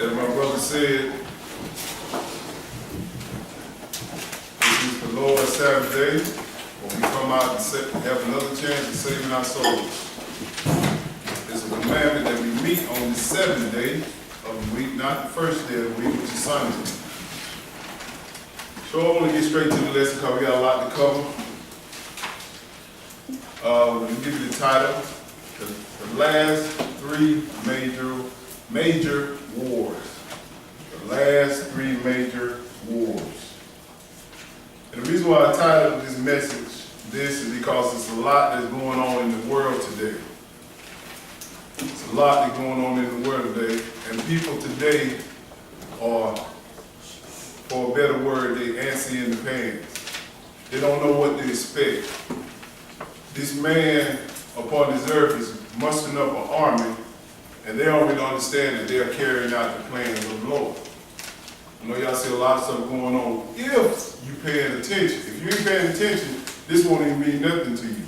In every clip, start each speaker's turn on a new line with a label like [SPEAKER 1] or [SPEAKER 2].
[SPEAKER 1] As my brother said, this is the Lord's Sabbath day, when we come out and have another chance of saving our souls. It's a commandment that we meet on the seventh day of the week, not the first day of the week, which is Sunday. So I want to get straight to the lesson because we got a lot to cover. Let me give you the title, the last three major wars. The last three major wars. And the reason why I titled this message this is because there's a lot that's going on in the world today. There's a lot that's going on in the world today, and people today are, for a better word, they antsy in the pants. They don't know what to expect. This man upon this earth is mustering up an army, and they don't really understand that they're carrying out the plans of the Lord. I know y'all see a lot of stuff going on if you paying attention. If you ain't paying attention, this won't even mean nothing to you.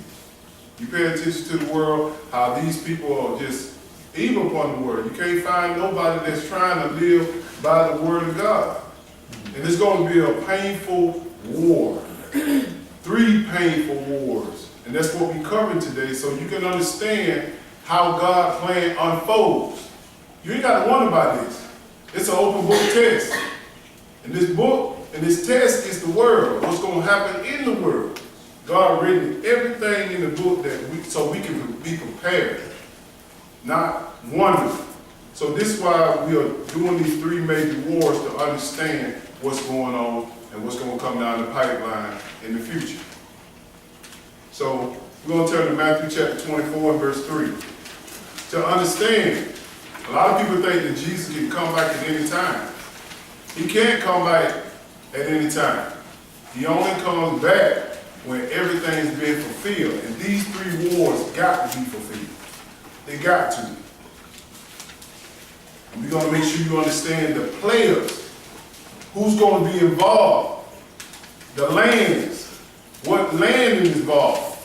[SPEAKER 1] You pay attention to the world, how these people are just evil upon the word. You can't find nobody that's trying to live by the word of God. And it's going to be a painful war. 3 painful wars. And that's what we're covering today, so you can understand how God's plan unfolds. You ain't got to wonder about this. It's an open book test. And this book and this test is the world. What's going to happen in the world. God written everything in the book so we can be prepared, not wondering. So this is why we are doing these 3 major wars, to understand what's going on and what's going to come down the pipeline in the future. So we're going to turn to Matthew chapter 24 and verse 3. To understand, a lot of people think that Jesus can come back at any time. He can't come back at any time. He only comes back when everything's been fulfilled. And these 3 wars got to be fulfilled. They got to. And we're going to make sure you understand the players. Who's going to be involved? The lands. What land is involved?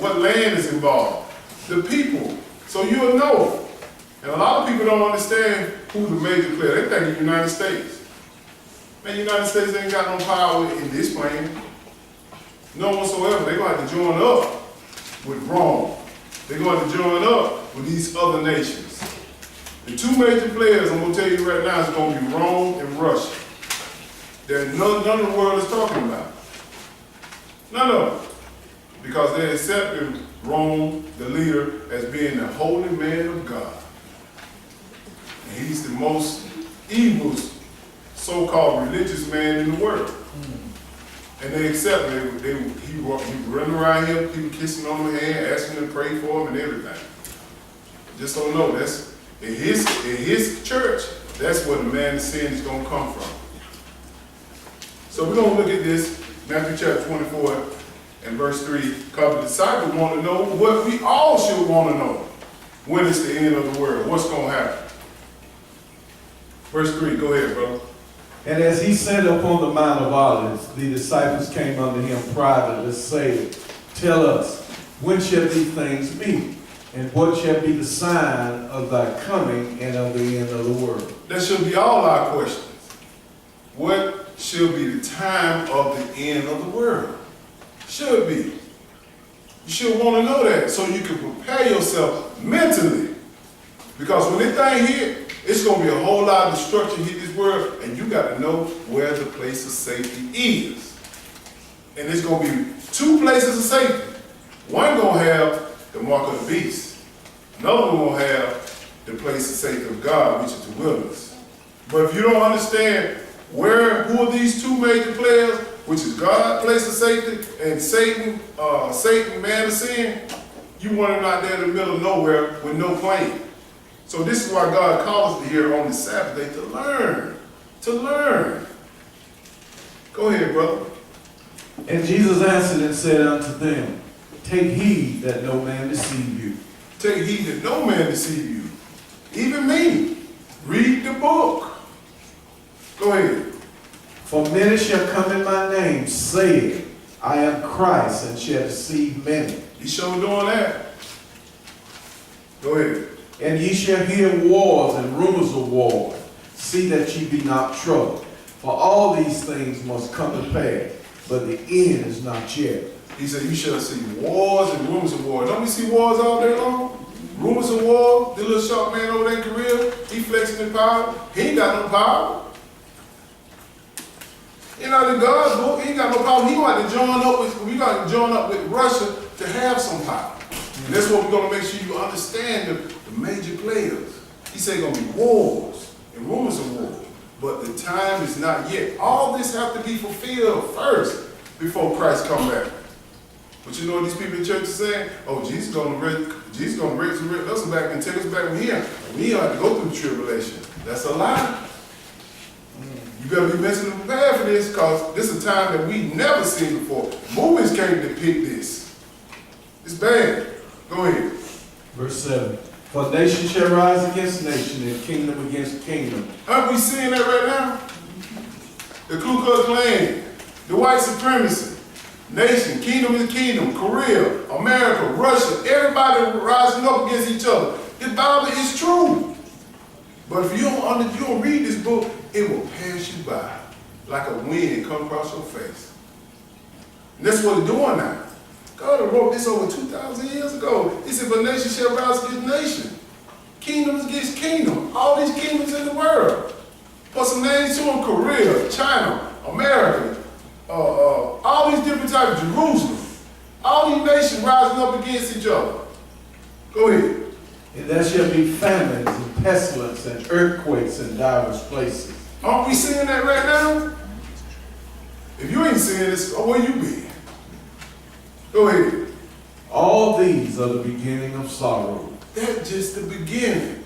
[SPEAKER 1] What land is involved? The people. So you'll know. And a lot of people don't understand who the major player. They think the United States. Man, the United States ain't got no power in this plan. None whatsoever. They're going to have to join up with Rome. They're going to join up with these other nations. The 2 major players, I'm going to tell you right now, is going to be Rome and Russia. That none of the world is talking about. None of them. Because they're accepting Rome, the leader, as being the holy man of God. And he's the most evil, so-called religious man in the world. And they accept him. He run around here, people kissing on the hand, asking to pray for him and everything. Just don't know. That's in his church, that's where the man of sin is going to come from. So we're going to look at this, Matthew chapter 24 and verse 3, because the disciples want to know what we all should want to know. When is the end of the world? What's going to happen? Verse 3, go ahead, brother.
[SPEAKER 2] And as he sat upon the Mount of Olives, the disciples came unto him privately, saying, Tell us, when shall these things be? And what shall be the sign of thy coming and of the end of the world?
[SPEAKER 1] That should be all our questions. What shall be the time of the end of the world? Should be. You should want to know that so you can prepare yourself mentally. Because when this thing hit, it's going to be a whole lot of destruction hit this world, and you got to know where the place of safety is. And it's going to be 2 places of safety. One going to have the mark of the beast. Another one going to have the place of safety of God, which is the wilderness. But if you don't understand who are these 2 major players, which is God, place of safety, and Satan, man of sin, you running out there in the middle of nowhere with no plan. So this is why God calls us here on the Sabbath day to learn. To learn. Go ahead, brother.
[SPEAKER 2] And Jesus answered and said unto them, Take heed that no man deceive you.
[SPEAKER 1] Take heed that no man deceive you. Even me. Read the book. Go ahead.
[SPEAKER 2] For many shall come in my name, saying, I am Christ, and shall deceive many.
[SPEAKER 1] He sure doing that. Go ahead.
[SPEAKER 2] And ye shall hear wars and rumors of wars. See that ye be not troubled. For all these things must come to pass, but the end is not yet.
[SPEAKER 1] He said, you shall see wars and rumors of war. Don't we see wars all day long? Rumors of war. The little short man over there in Korea, he flexing his power. He ain't got no power. You know, in God's book, he ain't got no power. He got to join up with Russia to have some power. And that's what we're going to make sure you understand the major players. He said going to be wars and rumors of war. But the time is not yet. All this have to be fulfilled first before Christ come back. But you know what these people in church are saying? Oh, Jesus going to raise us back and take us back from here. We don't have to go through the tribulation. That's a lie. You better be mentally prepared for this, because this is a time that we never seen before. Movies can't depict this. It's bad. Go ahead.
[SPEAKER 2] Verse 7. For nation shall rise against nation, and kingdom against kingdom.
[SPEAKER 1] Aren't we seeing that right now? The Ku Klux Klan, the white supremacy, nation, kingdom is kingdom, Korea, America, Russia, everybody rising up against each other. The Bible is true. But if you don't read this book, it will pass you by like a wind come across your face. And that's what it's doing now. God wrote this over 2,000 years ago. He said, but nation shall rise against nation. Kingdoms against kingdom. All these kingdoms in the world. Put some names to them: Korea, China, America, all these different types, Jerusalem. All these nations rising up against each other. Go ahead.
[SPEAKER 2] And there shall be famines and pestilence and earthquakes in divers places.
[SPEAKER 1] Aren't we seeing that right now? If you ain't seeing this, where you be? Go ahead.
[SPEAKER 2] All these are the beginning of sorrow.
[SPEAKER 1] That's just the beginning.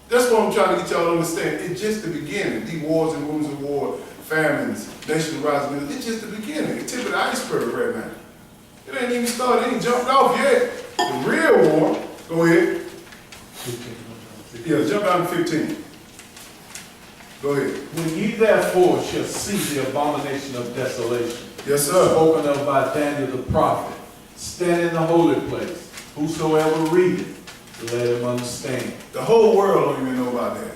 [SPEAKER 1] That's what I'm trying to get y'all to understand. It's just the beginning. These wars and rumors of war, famines, nation rising. It's just the beginning. It's tip of the iceberg right now. It ain't even started. It ain't jumped off yet. The real war. Go ahead. Yeah, jump down to 15. Go ahead.
[SPEAKER 2] When ye therefore shall see the abomination of desolation,
[SPEAKER 1] Yes, sir.
[SPEAKER 2] spoken of by Daniel the prophet, stand in the holy place. Whosoever readeth, let him understand.
[SPEAKER 1] The whole world don't even know about that.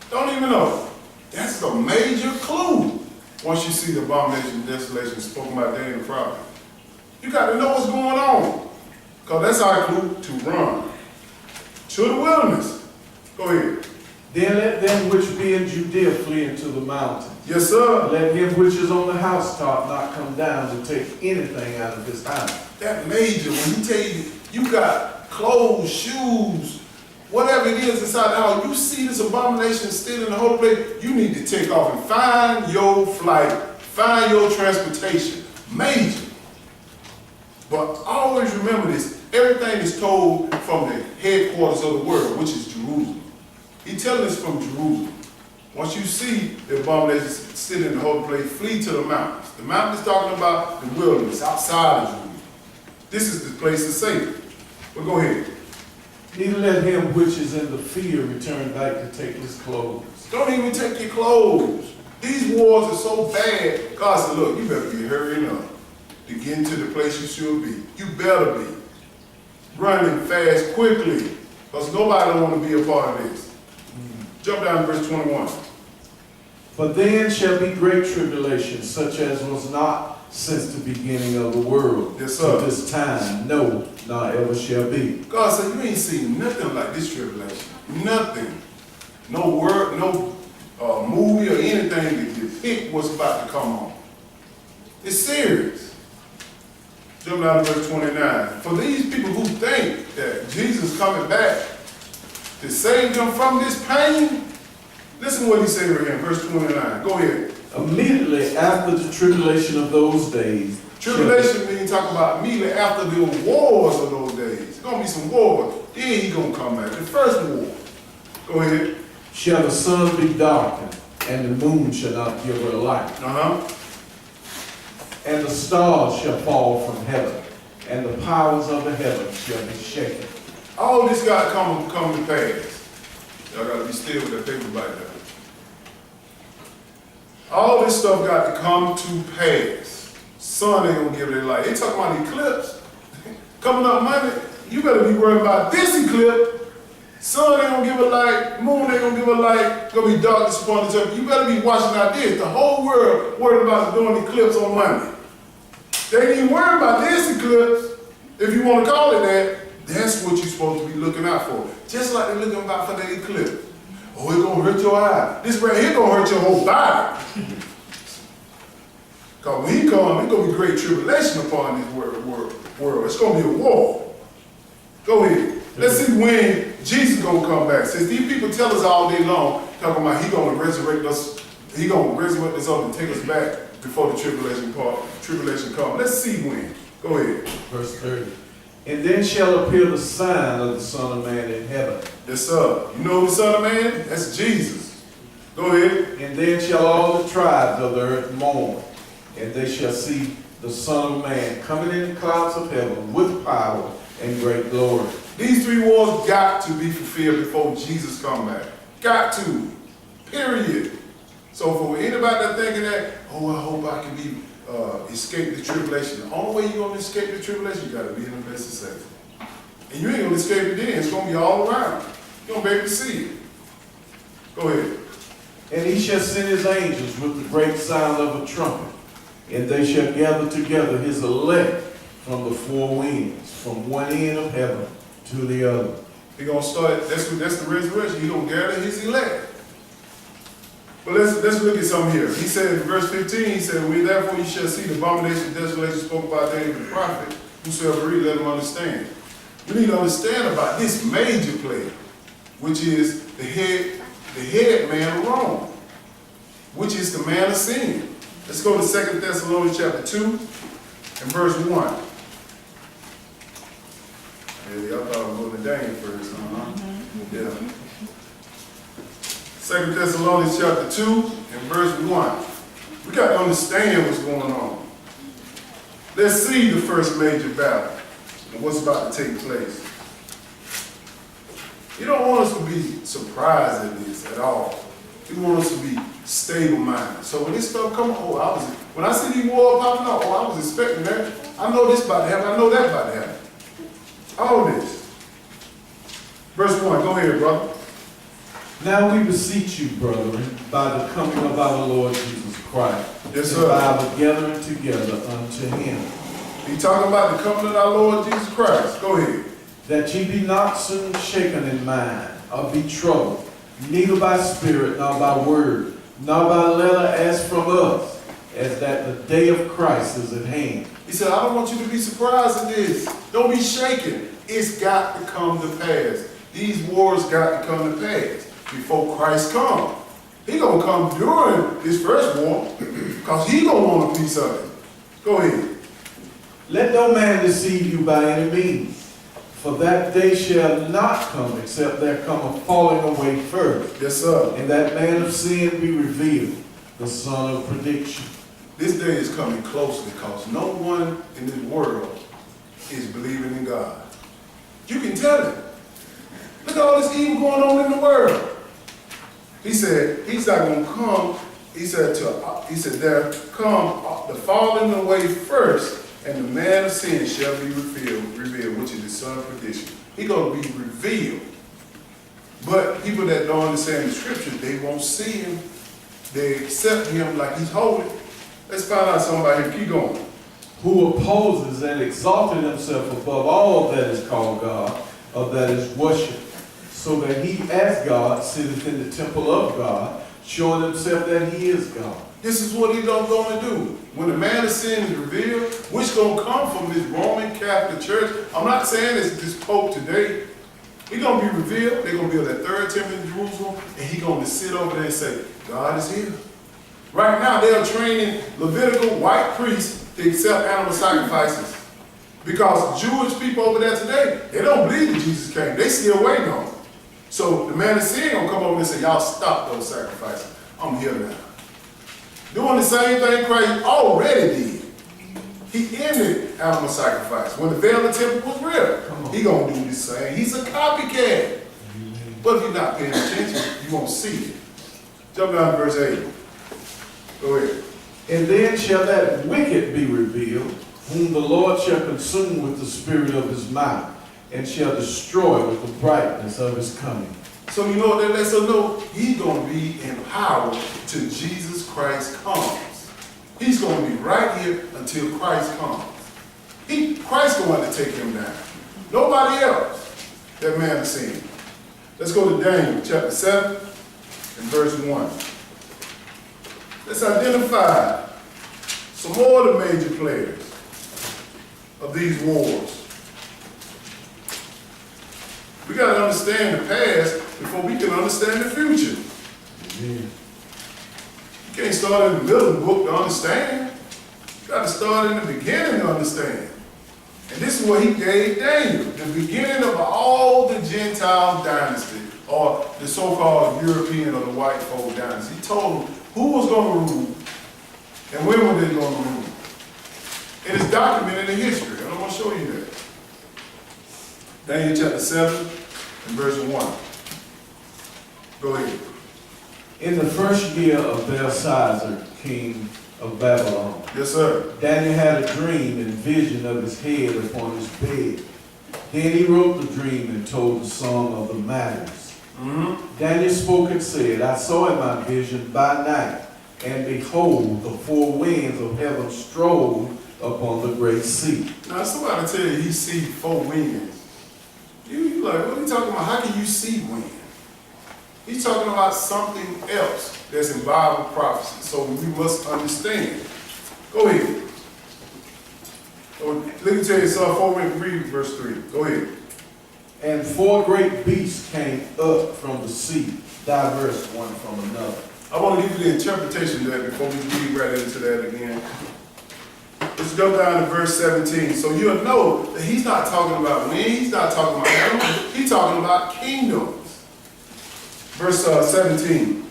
[SPEAKER 1] Don't even know. That's the major clue. Once you see the abomination of desolation spoken by Daniel the prophet, you got to know what's going on. Because that's our clue to run to the wilderness. Go ahead.
[SPEAKER 2] Then let them which be in Judea flee into the mountains.
[SPEAKER 1] Yes, sir.
[SPEAKER 2] Let him which is on the housetop not come down to take anything out of his house.
[SPEAKER 1] That major, when he tell you, you got clothes, shoes, whatever it is inside the house, you see this abomination still in the whole place, you need to take off and find your flight, find your transportation. Major. But always remember this, everything is told from the headquarters of the world, which is Jerusalem. He's telling us from Jerusalem. Once you see the abomination sitting in the holy place, flee to the mountains. The mountain is talking about the wilderness, outside of Jerusalem. This is the place of safety. But go ahead.
[SPEAKER 2] Neither let him which is in the field return back to take his clothes.
[SPEAKER 1] Don't even take your clothes. These wars are so bad. God said, look, you better be hurrying up to get into the place you should be. You better be running fast, quickly, because nobody don't want to be a part of this. Jump down to verse 21.
[SPEAKER 2] But then shall be great tribulation, such as was not since the beginning of the world
[SPEAKER 1] Yes,
[SPEAKER 2] to
[SPEAKER 1] sir.
[SPEAKER 2] this time, no, nor ever shall be.
[SPEAKER 1] God said, you ain't seen nothing like this tribulation. Nothing. No word, no movie or anything to depict what's about to come on. It's serious. Jump down to verse 29. For these people who think that Jesus is coming back to save them from this pain, listen to what he said right here in verse 29. Go ahead.
[SPEAKER 2] Immediately after the tribulation of those days,
[SPEAKER 1] Tribulation means talk about immediately after the wars of those days. There's going to be some wars. Then he's going to come back. The first war. Go ahead.
[SPEAKER 2] shall the sun be darkened, and the moon shall not give her light. And the stars shall fall from heaven, and the powers of the heavens shall be shaken.
[SPEAKER 1] All this got to come to pass. Y'all got to be still with that paper like that. All this stuff got to come to pass. Sun ain't going to give it light. They talking about eclipse. Coming up Monday. you better be worried about this eclipse. Sun ain't gonna give a light, moon ain't gonna give a light, gonna be darkness upon the earth. You better be watching out this. The whole world worried about doing eclipse on Monday. They ain't even worried about this eclipse, if you want to call it that. That's what you're supposed to be looking out for. Just like they're looking out for that eclipse. Oh, it's gonna hurt your eye. This right here gonna hurt your whole body. Because when he comes, it's gonna be great tribulation upon this world. It's gonna be a war. Go ahead. Let's see when Jesus gonna come back. Since these people tell us all day long, talking about he gonna resurrect us, he gonna resurrect us up and take us back before the tribulation comes. Let's see when. Go ahead.
[SPEAKER 2] Verse 30. And then shall appear the sign of the Son of Man in heaven.
[SPEAKER 1] Yes, sir. You know the Son of Man? That's Jesus. Go ahead.
[SPEAKER 2] And then shall all the tribes of the earth mourn, and they shall see the Son of Man coming in the clouds of heaven with power and great glory.
[SPEAKER 1] These three wars got to be fulfilled before Jesus come back. Got to. Period. So for anybody that thinking that, oh, I hope I can be escape the tribulation. The only way you're going to escape the tribulation, you got to be in the best of safety. And you ain't going to escape it then. It's going to be all around. You're going to be able to see it. Go ahead.
[SPEAKER 2] And he shall send his angels with the great sound of a trumpet, and they shall gather together his elect from the four winds, from one end of heaven to the other.
[SPEAKER 1] He's going to start, that's the resurrection. He's going to gather his elect. But let's look at something here. He said in verse 15, he said, "We therefore you shall see the abomination of desolation spoke about Daniel the prophet, whosoever read, let him understand." We need to understand about this major plague, which is the head man of Rome, which is the man of sin. Let's go to 2 Thessalonians chapter 2 and verse 1. Yeah, y'all thought I was going to Daniel first, Yeah. 2 Thessalonians chapter 2 and verse 1. We got to understand what's going on. Let's see the first major battle and what's about to take place. You don't want us to be surprised at this at all. You want us to be stable-minded. So when this stuff comes, when I see these wars popping up, I was expecting that. I know this about to happen. I know that about to happen. All this. Verse 1, go ahead, brother.
[SPEAKER 2] Now we beseech you, brethren, by the coming of our Lord Jesus Christ,
[SPEAKER 1] Yes,
[SPEAKER 2] and
[SPEAKER 1] sir.
[SPEAKER 2] by our gathering together unto him,
[SPEAKER 1] He talking about the coming of our Lord Jesus Christ. Go ahead.
[SPEAKER 2] that ye be not soon shaken in mind, or be troubled, neither by spirit, nor by word, nor by letter as from us, as that the day of Christ is at hand.
[SPEAKER 1] He said, I don't want you to be surprised at this. Don't be shaken. It's got to come to pass. These wars got to come to pass before Christ comes. He gonna come during this first war because he gonna want a piece of it. Go ahead.
[SPEAKER 2] Let no man deceive you by any means, for that day shall not come except there come a falling away first,
[SPEAKER 1] Yes, sir.
[SPEAKER 2] and that man of sin be revealed, the son of perdition.
[SPEAKER 1] This day is coming closely because no one in this world is believing in God. You can tell it. Look at all this evil going on in the world. He said, he's not going to come. He said, there come the falling away first, and the man of sin shall be revealed, which is the son of perdition. He's going to be revealed. But people that don't understand the scripture, they won't see him. They accept him like he's holy. Let's find out something about him. Keep going.
[SPEAKER 2] Who opposes and exalted himself above all that is called God, or that is worshipped, so that he as God sitteth in the temple of God, showing himself that he is God.
[SPEAKER 1] This is what he's going to do. When the man of sin is revealed, which going to come from this Roman Catholic Church. I'm not saying it's this Pope today. He's going to be revealed. They're going to build that third temple in Jerusalem, and he's going to sit over there and say, God is here. Right now, they are training Levitical white priests to accept animal sacrifices. Because Jewish people over there today, they don't believe that Jesus came. They still waiting on him. So the man of sin going to come over and say, y'all stop those sacrifices. I'm here now. Doing the same thing Christ already did. He ended animal sacrifice. When the veil of the temple was real, he going to do the same. He's a copycat. But if you're not paying attention, you won't see it. Jump down to verse 8. Go ahead.
[SPEAKER 2] And then shall that wicked be revealed, whom the Lord shall consume with the spirit of his mouth, and shall destroy with the brightness of his coming.
[SPEAKER 1] So you know what that lets us know? He's going to be in power till Jesus Christ comes. He's going to be right here until Christ comes. Christ going to take him down. Nobody else that man has seen. Let's go to Daniel chapter 7 and verse 1. Let's identify some more of the major players of these wars. We got to understand the past before we can understand the future.
[SPEAKER 2] Amen.
[SPEAKER 1] You can't start in the middle of the book to understand. You got to start in the beginning to understand. And this is what he gave Daniel, the beginning of all the Gentile dynasty, or the so-called European or the white folk dynasty. He told them who was going to rule and when were they going to rule. It is documented in history, and I'm going to show you that. Daniel chapter 7 and verse 1. Go ahead.
[SPEAKER 2] In the first year of Belshazzar, king of Babylon,
[SPEAKER 1] Yes, sir.
[SPEAKER 2] Daniel had a dream and vision of his head upon his bed. Then he wrote the dream and told the song of the matters. Daniel spoke and said, I saw in my vision by night, and behold, the four winds of heaven strode upon the great sea.
[SPEAKER 1] Now, somebody tell you he see four winds. You like, what are you talking about? How can you see wind? He's talking about something else that's in Bible prophecy. So we must understand. Go ahead. Let me tell you something. 4 and read verse 3. Go ahead.
[SPEAKER 2] And four great beasts came up from the sea, diverse one from another.
[SPEAKER 1] I want to give you the interpretation of that before we read right into that again. Let's go down to verse 17. So you'll know that he's not talking about wind. He's not talking about animals. He's talking about kingdoms. Verse 17.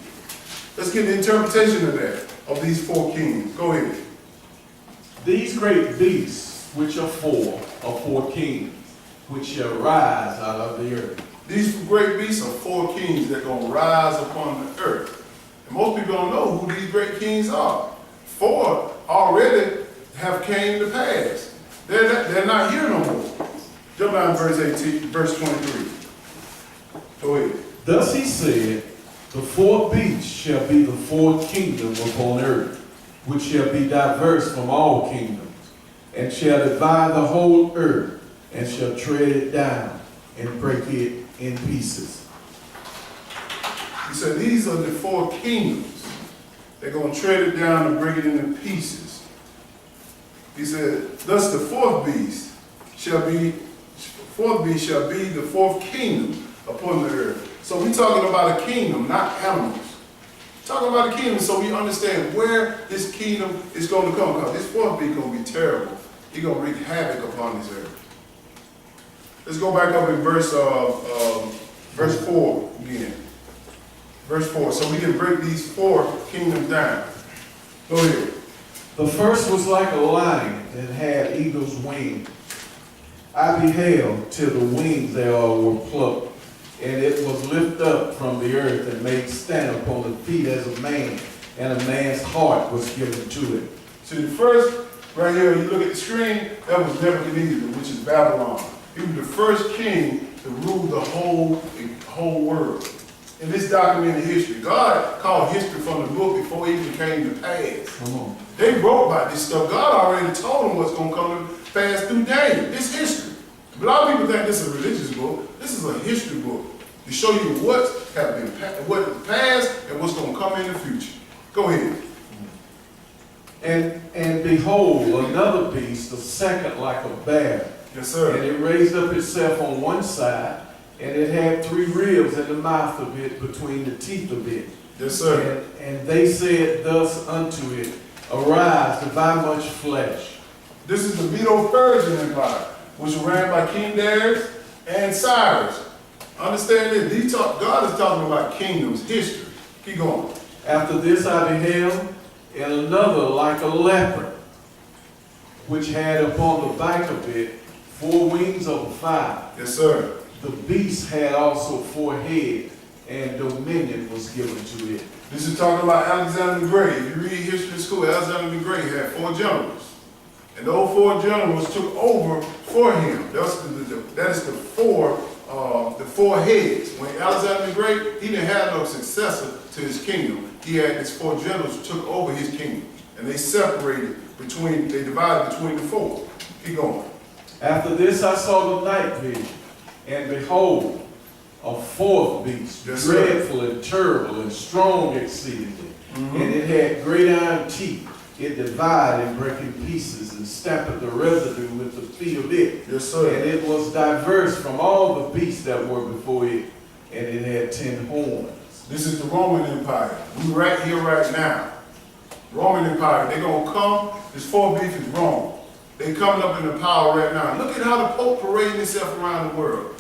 [SPEAKER 1] Let's get the interpretation of that, of these four kings. Go ahead.
[SPEAKER 2] These great beasts, which are four kings, which shall rise out of the earth.
[SPEAKER 1] These great beasts are four kings that are going to rise upon the earth. And most people don't know who these great kings are. Four already have came to pass. They're not here no more. Jump down to verse 18, verse 23. Go ahead.
[SPEAKER 2] Thus he said, the four beasts shall be the four kingdoms upon earth, which shall be diverse from all kingdoms, and shall divide the whole earth, and shall tread it down, and break it in pieces.
[SPEAKER 1] He said, these are the four kingdoms. They're going to tread it down and break it into pieces. He said, thus the fourth beast shall be the fourth kingdom upon the earth. So we're talking about a kingdom, not animals. Talking about a kingdom so we understand where this kingdom is going to come. Because this fourth beast is going to be terrible. He's going to wreak havoc upon this earth. Let's go back up in verse 4 again. Verse 4. So we can break these four kingdoms down. Go ahead.
[SPEAKER 2] The first was like a lion that had eagle's wings. I beheld till the wings thereof were plucked, and it was lifted up from the earth and made stand upon the feet as a man, and a man's heart was given to it.
[SPEAKER 1] So the first, right here, you look at the screen, that was Nebuchadnezzar, which is Babylon. He was the first king to rule the whole world. In this documented history, God called history from the book before it even came to pass.
[SPEAKER 2] Come on.
[SPEAKER 1] They wrote about this stuff. God already told them what's going to come to pass through Daniel. It's history. A lot of people think this is a religious book. This is a history book to show you what past and what's going to come in the future. Go ahead.
[SPEAKER 2] And behold, another beast, the second like a bear.
[SPEAKER 1] Yes, sir.
[SPEAKER 2] And it raised up itself on one side, and it had 3 ribs in the mouth of it, between the teeth of it.
[SPEAKER 1] Yes, sir.
[SPEAKER 2] And they said thus unto it, Arise, divide much flesh.
[SPEAKER 1] This is the Medo-Persian Empire, which was ran by King Darius and Cyrus. Understand this. God is talking about kingdoms, history. Keep going.
[SPEAKER 2] After this I beheld, and another like a leopard, which had upon the back of it 4 wings of a fire.
[SPEAKER 1] Yes, sir.
[SPEAKER 2] The beast had also 4 heads, and dominion was given to it.
[SPEAKER 1] This is talking about Alexander the Great. If you read history in school, Alexander the Great had 4 generals. And those 4 generals took over for him. That is the four heads. When Alexander the Great, he didn't have no successor to his kingdom. He had his four generals who took over his kingdom. And they they divided between the four. Keep going.
[SPEAKER 2] After this I saw the night vision, and behold, a fourth beast,
[SPEAKER 1] Yes, sir.
[SPEAKER 2] dreadful and terrible and strong exceedingly. And it had great iron teeth. It divided and brake in pieces and stamped the residue with the feet of it.
[SPEAKER 1] Yes, sir.
[SPEAKER 2] And it was diverse from all the beasts that were before it, and it had 10 horns.
[SPEAKER 1] This is the Roman Empire. We right here, right now. Roman Empire. They're going to come. This fourth beast is Rome. They're coming up in the power right now. Look at how the Pope parading himself around the world.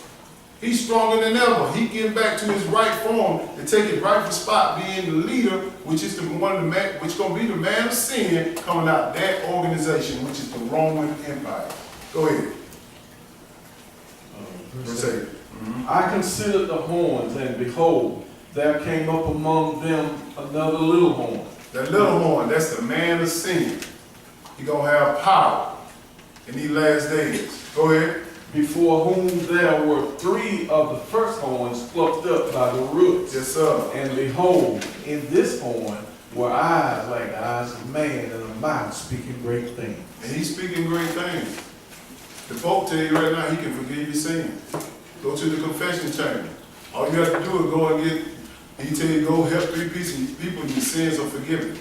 [SPEAKER 1] He's stronger than ever. He getting back to his right form to take his rightful spot, being the leader, which is which going to be the man of sin coming out of that organization, which is the Roman Empire. Go ahead. Verse 8.
[SPEAKER 2] I considered the horns, and behold, there came up among them another little horn.
[SPEAKER 1] That little horn, that's the man of sin. He gonna have power in these last days. Go ahead.
[SPEAKER 2] Before whom there were 3 of the first horns plucked up by the roots.
[SPEAKER 1] Yes, sir.
[SPEAKER 2] And behold, in this horn were eyes like the eyes of man, and a mouth speaking great things.
[SPEAKER 1] And he's speaking great things. The Pope tell you right now, he can forgive your sin. Go to the confession chamber. All you have to do is go and he tell you go help 3 people and your sins are forgiven.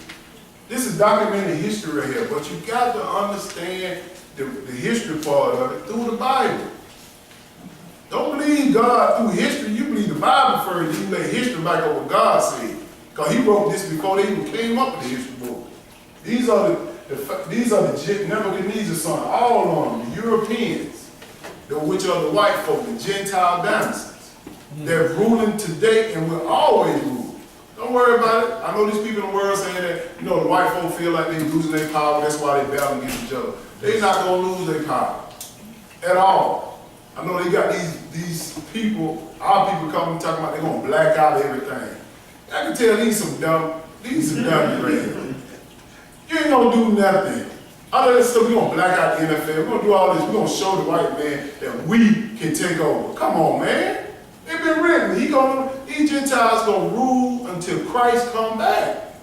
[SPEAKER 1] This is documented history right here, but you got to understand the history part of it through the Bible. Don't believe God through history. You believe the Bible first, then you lay history back on what God said. Because he wrote this before they even came up with the history book. These are the Nebuchadnezzar's son, all of them, the Europeans, which are the white folk, the Gentile dynasties. They're ruling today and will always rule. Don't worry about it. I know these people in the world saying that, the white folk feel like they're losing their power, that's why they battle against each other. They're not going to lose their power at all. I know they got these people, our people coming talking about they're going to black out everything. I can tell these some dumb man. You ain't going to do nothing. Other than stuff, we're going to black out the NFL. We're going to do all this. We're going to show the white man that we can take over. Come on, man. It's been written. These Gentiles going to rule until Christ come back.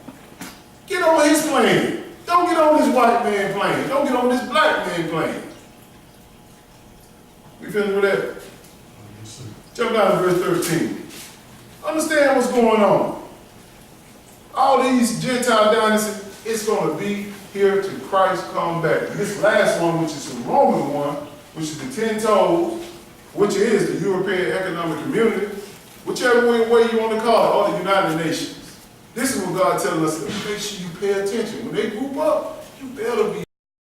[SPEAKER 1] Get on his plane. Don't get on this white man plane. Don't get on this black man plane. We finished with that? Jump down to verse 13. Understand what's going on. All these Gentile dynasties, it's going to be here till Christ come back. And this last one, which is the Roman one, which is the 10 toes, which is the European Economic Community, whichever way you want to call it, or the United Nations. This is what God telling us to make sure you pay attention. When they group up, you better be